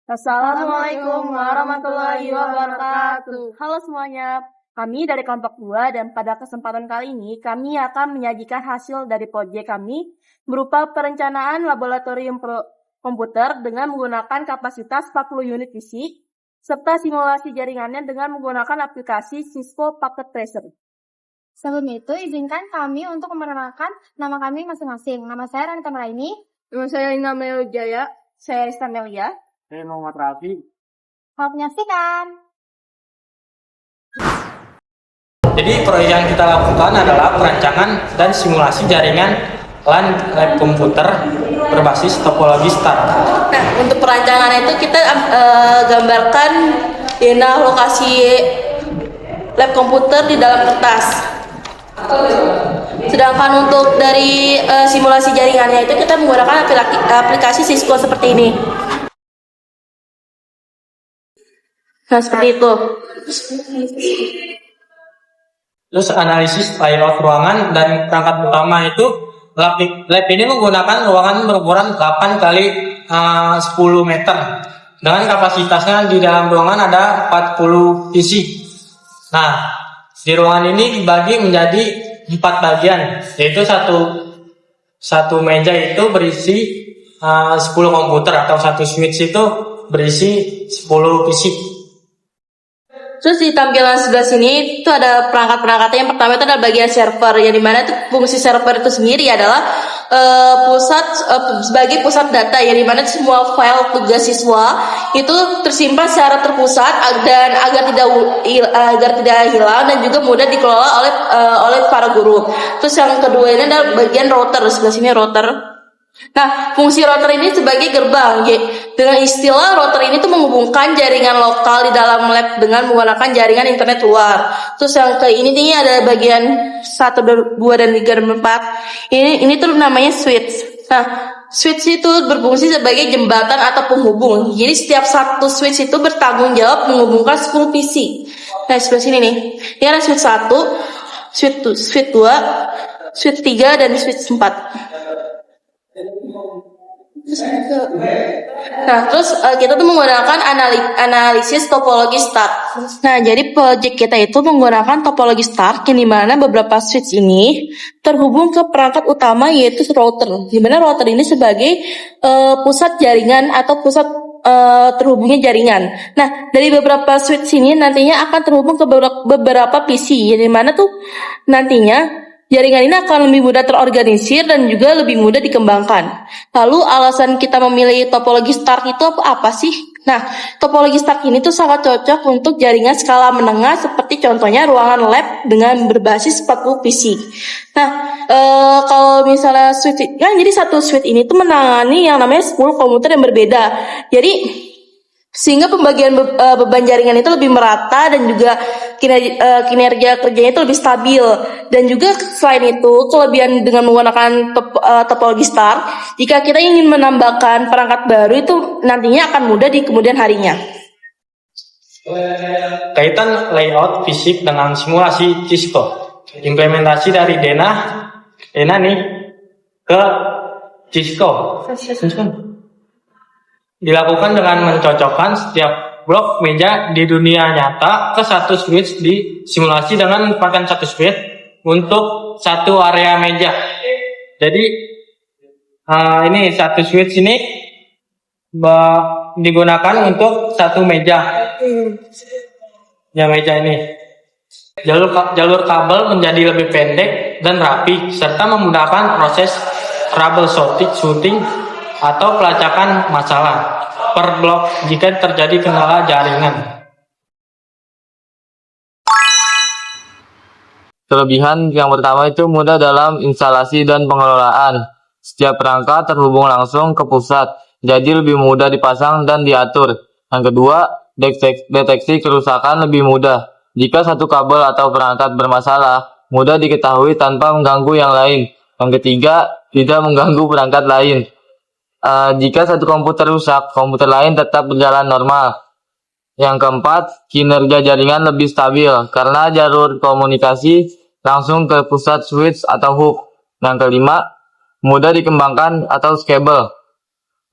Assalamualaikum warahmatullahi wabarakatuh. Halo semuanya, kami dari kelompok 2 dan pada kesempatan kali ini kami akan menyajikan hasil dari proyek kami berupa perencanaan laboratorium komputer dengan menggunakan kapasitas 40 unit fisik serta simulasi jaringannya dengan menggunakan aplikasi Cisco Packet Tracer. Sebelum itu, izinkan kami untuk memperkenalkan nama kami masing-masing. Nama saya Ranita Meraini. Nama saya Ina Jaya. Saya Rista Melia. Saya Muhammad Rafi. Selamat menyaksikan. Jadi proyek yang kita lakukan adalah perancangan dan simulasi jaringan LAN lab komputer berbasis topologi STAR. Nah, untuk perancangan itu kita gambarkan lokasi lab komputer di dalam kertas. Sedangkan untuk dari simulasi jaringannya itu kita menggunakan aplikasi Cisco seperti ini. Nah, seperti itu. Terus analisis layout ruangan dan perangkat utama itu lab ini menggunakan ruangan berukuran 8 kali 10 meter dengan kapasitasnya di dalam ruangan ada 40 PC. Nah, di ruangan ini dibagi menjadi 4 bagian, yaitu satu meja itu berisi 10 komputer atau satu switch itu berisi 10 PC. Terus di tampilan sebelah sini itu ada perangkat-perangkatnya. Yang pertama itu adalah bagian server, yang dimana itu fungsi server itu sendiri adalah sebagai pusat data, yang dimana semua file tugas siswa itu tersimpan secara terpusat dan agar tidak hilang dan juga mudah dikelola oleh para guru. Terus yang kedua ini adalah bagian router, sebelah sini router. Nah, fungsi router ini sebagai gerbang. Dengan istilah router ini tuh menghubungkan jaringan lokal di dalam lab dengan menggunakan jaringan internet luar. Terus yang ke ini nih ada bagian 1, 2 dan 3 dan 4. Ini tuh namanya switch. Nah, switch itu berfungsi sebagai jembatan atau penghubung. Jadi setiap satu switch itu bertanggung jawab menghubungkan 10 PC. Nah, sebelah sini nih. Ini ada switch 1, switch 2, switch 3 dan switch 4. Nah, terus kita tuh menggunakan analisis topologi STAR. Nah, jadi project kita itu menggunakan topologi STAR, yang dimana beberapa switch ini terhubung ke perangkat utama yaitu router. Dimana router ini sebagai pusat jaringan atau pusat terhubungnya jaringan. Nah, dari beberapa switch ini nantinya akan terhubung ke beberapa PC, yang dimana tuh nantinya jaringan ini akan lebih mudah terorganisir dan juga lebih mudah dikembangkan. Lalu alasan kita memilih topologi STAR itu apa sih? Nah, topologi STAR ini tuh sangat cocok untuk jaringan skala menengah seperti contohnya ruangan lab dengan berbasis 40 PC. Nah, kalau misalnya switch kan jadi satu switch ini tuh menangani yang namanya 10 komputer yang berbeda. Jadi sehingga pembagian beban jaringan itu lebih merata dan juga kinerja kerjanya itu lebih stabil. Dan juga selain itu, kelebihan dengan menggunakan topologi STAR, jika kita ingin menambahkan perangkat baru itu nantinya akan mudah di kemudian harinya. Kaitan layout fisik dengan simulasi Cisco. Implementasi dari Dena nih ke Cisco. Dilakukan dengan mencocokkan setiap blok meja di dunia nyata ke satu switch di simulasi dengan menempatkan satu switch untuk satu area meja. Jadi ini satu switch ini digunakan untuk satu meja. Ya, meja ini. Jalur kabel menjadi lebih pendek dan rapi serta memudahkan proses troubleshooting atau pelacakan masalah per blok jika terjadi kendala jaringan. Kelebihan yang pertama itu mudah dalam instalasi dan pengelolaan. Setiap perangkat terhubung langsung ke pusat, jadi lebih mudah dipasang dan diatur. Yang kedua, deteksi kerusakan lebih mudah. Jika satu kabel atau perangkat bermasalah, mudah diketahui tanpa mengganggu yang lain. Yang ketiga, tidak mengganggu perangkat lain. Jika satu komputer rusak, komputer lain tetap berjalan normal. Yang keempat, kinerja jaringan lebih stabil karena jalur komunikasi langsung ke pusat switch atau hub. Yang kelima, mudah dikembangkan atau scalable.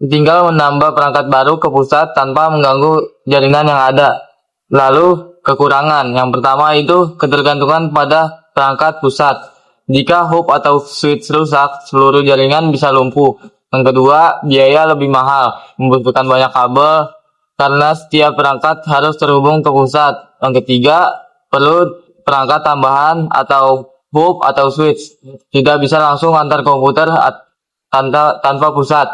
tinggal menambah perangkat baru ke pusat tanpa mengganggu jaringan yang ada. Lalu kekurangan, yang pertama itu ketergantungan pada perangkat pusat. Jika hub atau switch rusak, seluruh jaringan bisa lumpuh. Yang kedua, biaya lebih mahal, membutuhkan banyak kabel karena setiap perangkat harus terhubung ke pusat. Yang ketiga, perlu perangkat tambahan atau hub atau switch. Tidak bisa langsung antar komputer tanpa pusat.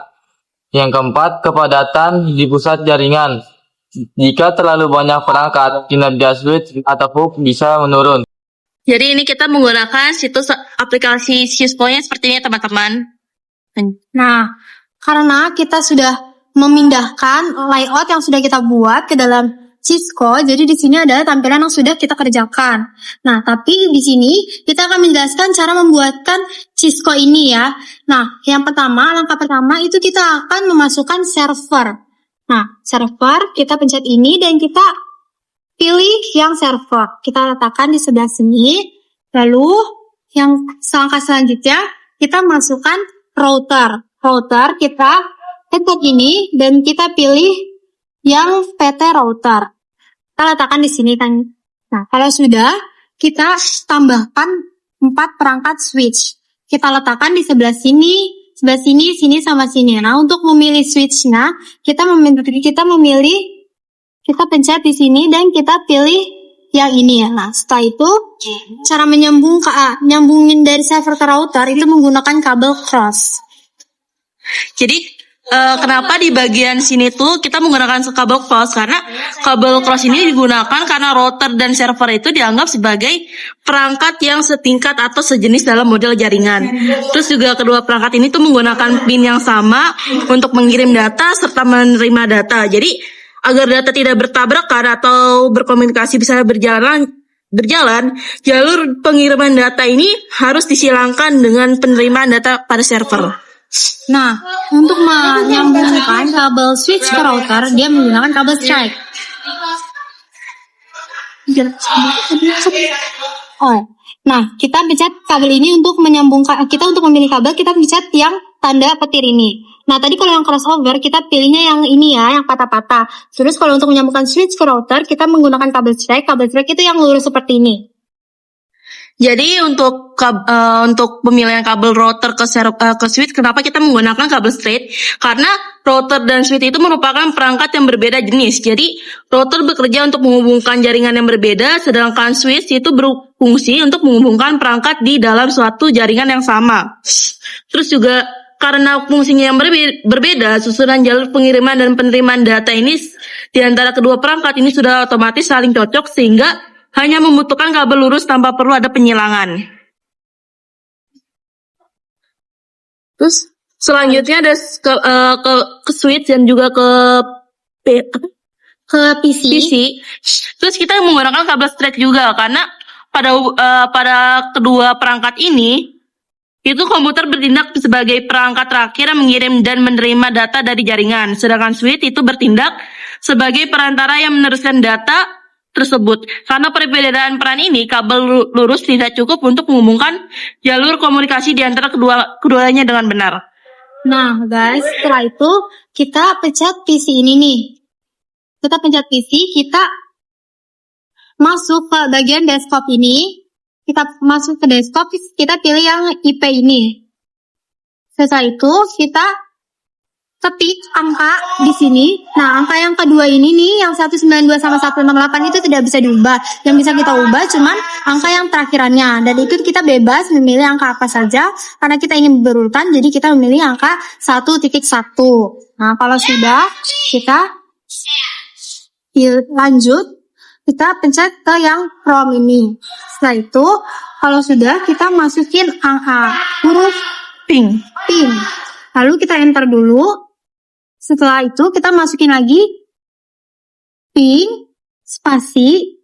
Yang keempat, kepadatan di pusat jaringan. Jika terlalu banyak perangkat, kinerja switch atau hub bisa menurun. Jadi ini kita menggunakan situs aplikasi Cisco-nya seperti ini teman-teman. Nah, karena kita sudah memindahkan layout yang sudah kita buat ke dalam Cisco, jadi di sini ada tampilan yang sudah kita kerjakan. Nah, tapi di sini kita akan menjelaskan cara membuatkan Cisco ini ya. Nah, langkah pertama itu kita akan memasukkan server. Nah, server kita pencet ini dan kita pilih yang server. Kita letakkan di sebelah sini. Lalu yang langkah selanjutnya kita masukkan router. Router kita pencet ini dan kita pilih yang PT router. Kita letakkan di sini kan. Nah, kalau sudah kita tambahkan 4 perangkat switch. Kita letakkan di sebelah sini, sini sama sini. Nah, untuk memilih switch-nya, kita pencet di sini dan kita pilih yang ini ya. Nah, setelah itu cara nyambungin dari server ke router itu menggunakan kabel cross. Jadi kenapa di bagian sini tuh kita menggunakan kabel cross? Karena kabel cross ini digunakan karena router dan server itu dianggap sebagai perangkat yang setingkat atau sejenis dalam model jaringan. Terus juga kedua perangkat ini tuh menggunakan pin yang sama untuk mengirim data serta menerima data. Jadi agar data tidak bertabrakan atau berkomunikasi bisa berjalan, jalur pengiriman data ini harus disilangkan dengan penerimaan data pada server. Nah, untuk menyambungkan kabel switch ke router, dia menggunakan kabel strike. Nah, kita pencet kabel ini untuk menyambungkan, untuk memilih kabel, kita pencet yang tanda petir ini. Nah, tadi kalau yang crossover, kita pilihnya yang ini ya, yang patah-patah. Terus kalau untuk menyambungkan switch ke router, kita menggunakan kabel strike itu yang lurus seperti ini. Jadi untuk pemilihan kabel router ke switch, kenapa kita menggunakan kabel straight? Karena router dan switch itu merupakan perangkat yang berbeda jenis. Jadi router bekerja untuk menghubungkan jaringan yang berbeda, sedangkan switch itu berfungsi untuk menghubungkan perangkat di dalam suatu jaringan yang sama. Terus juga karena fungsinya yang berbeda, susunan jalur pengiriman dan penerimaan data ini di antara kedua perangkat ini sudah otomatis saling cocok sehingga hanya membutuhkan kabel lurus tanpa perlu ada penyilangan. Terus selanjutnya ada ke switch dan juga ke PC. Terus kita menggunakan kabel straight juga karena pada kedua perangkat ini itu komputer bertindak sebagai perangkat terakhir yang mengirim dan menerima data dari jaringan. Sedangkan switch itu bertindak sebagai perantara yang meneruskan data tersebut. Karena perbedaan peran ini, kabel lurus tidak cukup untuk menghubungkan jalur komunikasi di antara keduanya dengan benar. Nah, guys, setelah itu kita pencet PC ini nih. Kita pencet PC, kita masuk ke bagian desktop ini. Kita masuk ke desktop, kita pilih yang IP ini. Setelah itu kita ketik angka di sini. Nah, angka yang kedua ini nih, yang 192 sama 168 itu tidak bisa diubah. Yang bisa kita ubah cuman angka yang terakhirannya. Dan itu kita bebas memilih angka apa saja. Karena kita ingin berurutan, jadi kita memilih angka 1.1. Nah, kalau sudah, kita lanjut. Kita pencet ke yang from ini. Setelah itu, kalau sudah, kita masukin angka huruf Ping. Lalu kita enter dulu. Setelah itu kita masukin lagi ping spasi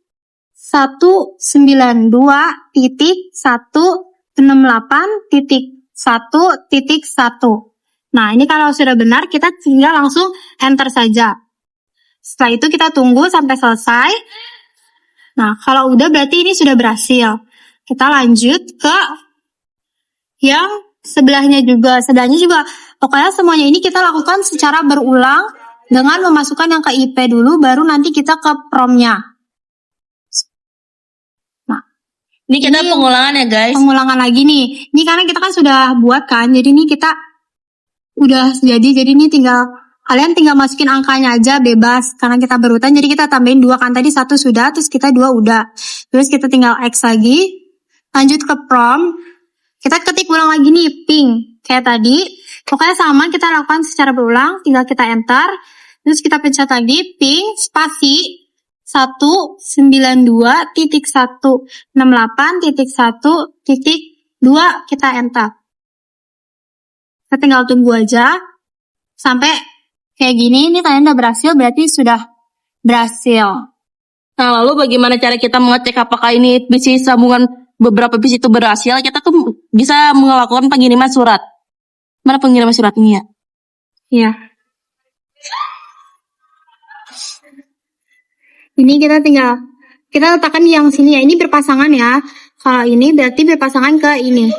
192.168.1.1. Nah, ini kalau sudah benar kita tinggal langsung enter saja. Setelah itu kita tunggu sampai selesai. Nah, kalau udah berarti ini sudah berhasil. Kita lanjut ke yang sebelahnya juga Pokoknya semuanya ini kita lakukan secara berulang dengan memasukkan yang ke IP dulu, baru nanti kita ke promnya. Ini kita Ini pengulangan ya guys. Pengulangan lagi nih. Ini karena kita kan sudah buat kan, jadi ini kita udah jadi ini kalian tinggal masukin angkanya aja bebas karena kita berurutan. Jadi kita tambahin 2 kan, tadi 1 sudah, terus kita 2 udah. Terus kita tinggal X lagi. Lanjut ke prom. Kita ketik ulang lagi nih ping kayak tadi. Pokoknya sama, kita lakukan secara berulang, tinggal kita enter. Terus kita pencet lagi ping spasi 192.168.1.2 kita enter. Kita tinggal tunggu aja sampai kayak gini. Ini kalian udah berhasil, berarti sudah berhasil. Nah, lalu bagaimana cara kita mengecek apakah ini visi sambungan beberapa visi itu berhasil? Kita tuh bisa melakukan pengiriman surat. Mana pengiriman surat ini ya? Iya. Ini kita letakkan yang sini ya. Ini berpasangan ya. Kalau ini berarti berpasangan ke ini.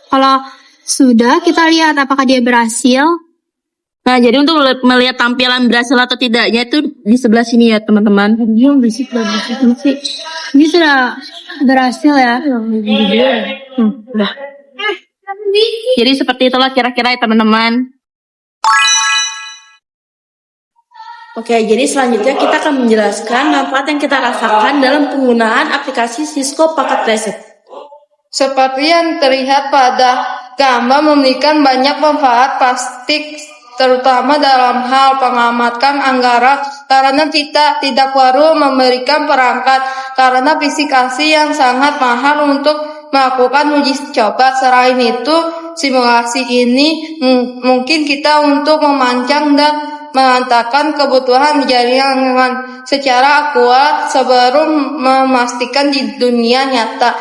Kalau sudah, kita lihat apakah dia berhasil. Nah, jadi untuk melihat tampilan berhasil atau tidaknya itu di sebelah sini ya, teman-teman. Ini sudah berhasil ya. Udah. Jadi seperti itulah kira-kira ya, teman-teman. Oke, jadi selanjutnya kita akan menjelaskan manfaat yang kita rasakan dalam penggunaan aplikasi Cisco Packet Reset. Seperti yang terlihat pada gambar, memberikan banyak manfaat plastik, terutama dalam hal pengamatan anggaran, karena kita tidak perlu memberikan perangkat karena aplikasi yang sangat mahal untuk melakukan uji coba. Selain itu, simulasi ini mungkin kita untuk memancang dan mengantarkan kebutuhan jaringan secara akurat sebelum memastikan di dunia nyata.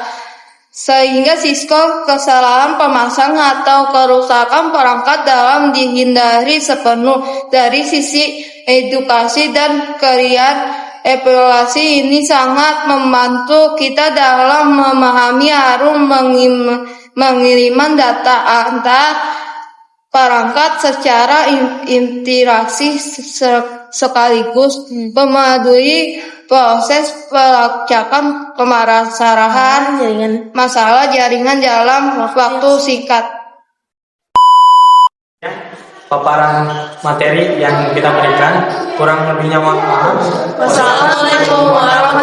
Sehingga Cisco kesalahan pemasang atau kerusakan perangkat dalam dihindari sepenuh. Dari sisi edukasi dan kalian, evaluasi ini sangat membantu kita dalam memahami arus pengiriman data antar perangkat secara interaksi sekaligus memadui proses pelacakan permasalahan masalah jaringan dalam waktu singkat. Paparan materi yang kita berikan, kurang lebihnya mohon maaf. Wassalamualaikum warahmatullahi